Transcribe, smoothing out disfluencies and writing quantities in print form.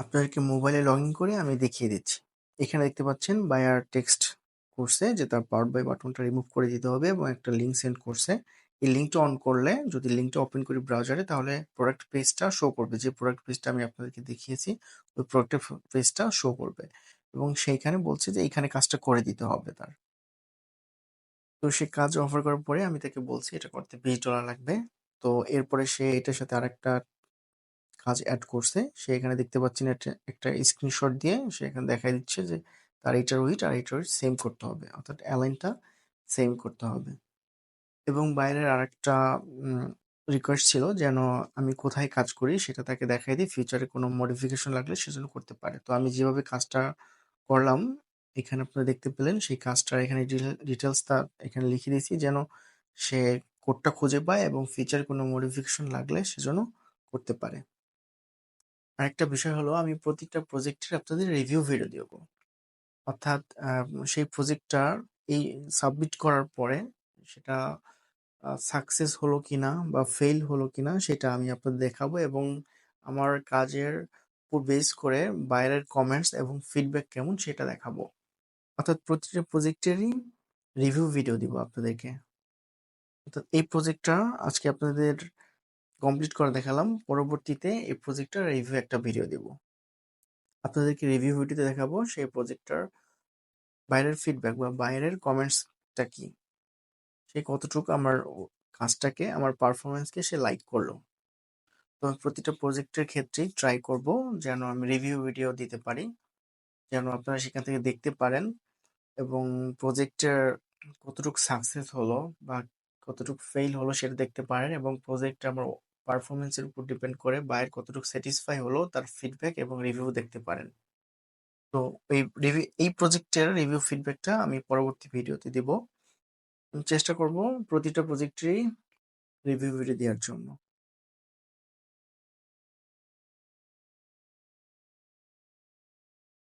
আপনাদেরকে মোবাইলে লগইন করে আমি দেখিয়ে দিচ্ছি। এখানে দেখতে পাচ্ছেন বায়ার টেক্সট করছে যে তার পাওয়ার বাই বাটনটা রিমুভ করে দিতে হবে এবং একটা লিঙ্ক সেন্ড করছে। এই লিঙ্কটা অন করলে যদি লিঙ্কটা ওপেন করি ব্রাউজারে তাহলে প্রোডাক্ট পেজটা শো করবে। যে প্রোডাক্ট পেজটা আমি আপনাদেরকে দেখিয়েছি ওই প্রোডাক্টের পেজটা শো করবে এবং সেইখানে বলছে যে এইখানে কাজটা করে দিতে হবে তার। তো সে কাজ অফার করার পরে আমি তাকে বলছি এটা করতে $20 লাগবে। তো এরপরে সে এটার সাথে আরেকটা কাজ এড করছে। সে এখানে দেখতে পাচ্ছেন একটা স্ক্রিনশট দিয়ে সে এখানে দেখায় দিচ্ছে যে তার এইটার উইডথ আর এইটার উইডথ সেম করতে হবে। অর্থাৎ অ্যালাইনটা সেম করতে হবে। এবং বাইরের আরেকটা রিকোয়েস্ট ছিল যেন আমি কোথায় কাজ করি সেটা তাকে দেখায় দিই। ফিউচারে কোনো মডিফিকেশন লাগলে সে যেন করতে পারে। তো আমি যেভাবে কাজটা করলাম এখানে আপনারা দেখতে পেলেন সেই কাজটার এখানে ডিটেইলসটা এখানে লিখে দিয়েছি যেন সে কোডটা খুঁজে পায় এবং ফিউচারে কোনো মডিফিকেশন লাগলে সে যেন করতে পারে। আরেকটা বিষয় হলো আমি প্রতিটা প্রজেক্টের আপনাদের রিভিউ ভিডিও দিব। অর্থাৎ সেই প্রজেক্টটা এই সাবমিট করার পরে সেটা সাকসেস হলো কিনা বা ফেইল হলো কিনা সেটা আমি আপনাদের দেখাবো এবং আমার কাজের উপর বেস করে বাইরের কমেন্টস এবং ফিডব্যাক কেমন সেটা দেখাবো। অর্থাৎ প্রতিটা প্রজেক্টেরই রিভিউ ভিডিও দিব আপনাদেরকে। অর্থাৎ এই প্রজেক্টটা আজকে আপনাদের কমপ্লিট করে দেখালাম। পরবর্তীতে এই প্রজেক্টটার রিভিউ একটা ভিডিও দিব। আপনাদেরকে রিভিউ ভিডিওতে দেখাবো সেই প্রজেক্টটার বাইরের ফিডব্যাক বা বাইরের কমেন্টসটা কি, সে কতটুকু আমার কাজটাকে আমার পারফরমেন্সকে সে লাইক করলো। তো আমি প্রতিটা প্রজেক্টের ক্ষেত্রেই ট্রাই করব যেন আমি রিভিউ ভিডিও দিতে পারি, যেন আপনারা সেখান থেকে দেখতে পারেন এবং প্রজেক্টের কতটুকু সাকসেস হলো বা কতটুকু ফেইল হলো সেটা দেখতে পারেন এবং প্রজেক্টটা আমার পারফরমেন্সের উপর ডিপেন্ড করে বাইরে কতটুকু স্যাটিসফাই হলো তার ফিডব্যাক এবং রিভিউ দেখতে পারেন। তো এই প্রজেক্টের রিভিউ ফিডব্যাকটা আমি পরবর্তী ভিডিওতে দিব। চেষ্টা করব প্রতিটা প্রজেক্টেরই রিভিউ ভিডিও দেওয়ার জন্য।